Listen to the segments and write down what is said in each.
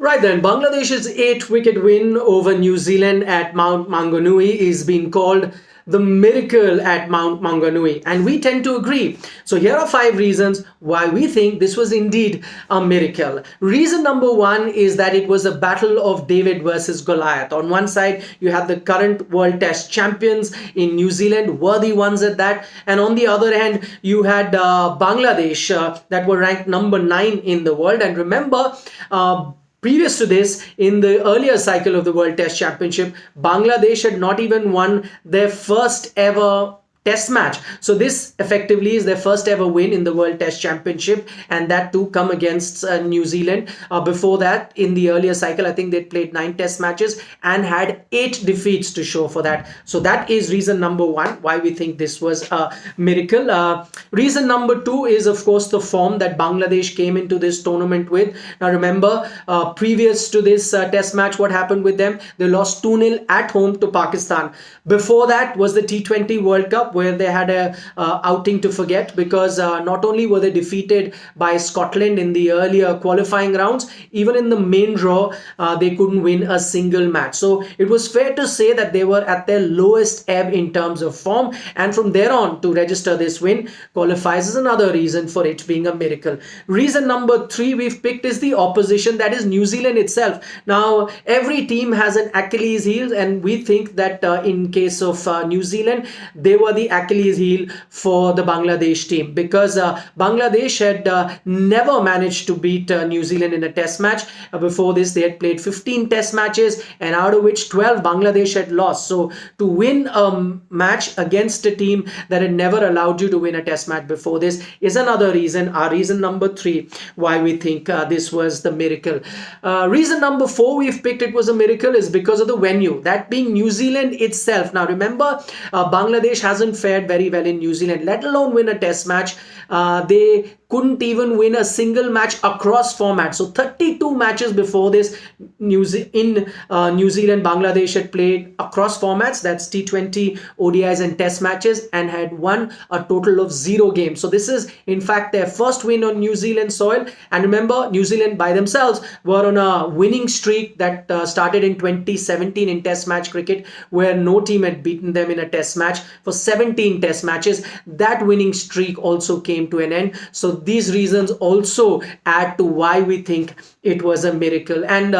Right then, Bangladesh's 8-wicket win over New Zealand at Mount Maunganui is being called the miracle at Mount Maunganui, and we tend to agree. So here are 5 reasons why we think this was indeed a miracle. Reason number 1 is that it was a battle of David versus Goliath. On one side, you have the current World Test champions in New Zealand, worthy ones at that, and on the other hand, you had Bangladesh that were ranked number 9 in the world. And remember, previous to this, in the earlier cycle of the World Test Championship, Bangladesh had not even won their first ever test match. So this effectively is their first ever win in the World Test Championship, and that too come against New Zealand. Before that, in the earlier cycle, I think they played 9 test matches and had 8 defeats to show for that. So that is reason number 1 why we think this was a miracle. Reason number 2 is, of course, the form that Bangladesh came into this tournament with. Now remember, previous to this test match, what happened with them? They lost 2-0 at home to Pakistan. Before that was the T20 World Cup, where they had a outing to forget, because not only were they defeated by Scotland in the earlier qualifying rounds, even in the main draw they couldn't win a single match. So it was fair to say that they were at their lowest ebb in terms of form, and from there on to register this win qualifies as another reason for it being a miracle. Reason number 3 we've picked is the opposition, that is New Zealand itself. Now every team has an Achilles heel, and we think that in case of New Zealand, they were the Achilles heel for the Bangladesh team, because Bangladesh had never managed to beat New Zealand in a test match. Before this, they had played 15 test matches, and out of which 12 Bangladesh had lost. So to win a match against a team that had never allowed you to win a test match before this is another reason, our reason number 3, why we think this was the miracle. Reason number 4 we've picked it was a miracle is because of the venue, that being New Zealand itself. Now remember, Bangladesh hasn't fared very well in New Zealand, let alone win a test match. They couldn't even win a single match across formats. So 32 matches before this in New Zealand, Bangladesh had played across formats, that's T20, ODIs and test matches, and had won a total of 0 games. So this is in fact their first win on New Zealand soil. And remember, New Zealand by themselves were on a winning streak that started in 2017 in test match cricket, where no team had beaten them in a test match for 17 test matches. That winning streak also came to an end. So these reasons also add to why we think it was a miracle. And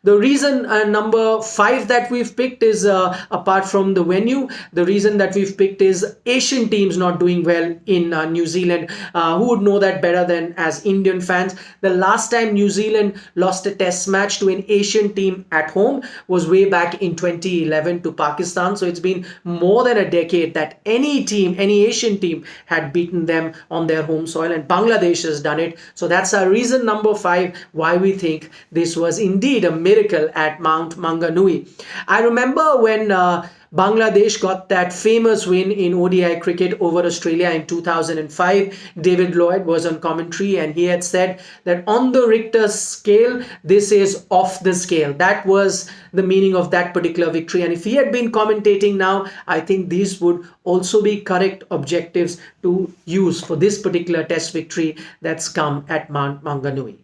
the reason number 5 that we've picked is, apart from the venue, the reason that we've picked is Asian teams not doing well in New Zealand. Who would know that better than as Indian fans? The last time New Zealand lost a test match to an Asian team at home was way back in 2011 to Pakistan. So it's been more than a decade that any team, any Asian team, had beaten them on their home soil, and Bangladesh has done it. So that's our reason number 5 why we think this was indeed a miracle at Mount Maunganui. I remember when Bangladesh got that famous win in ODI cricket over Australia in 2005. David Lloyd was on commentary, and he had said that on the Richter scale, this is off the scale. That was the meaning of that particular victory. And if he had been commentating now, I think these would also be correct objectives to use for this particular test victory that's come at Mount Maunganui.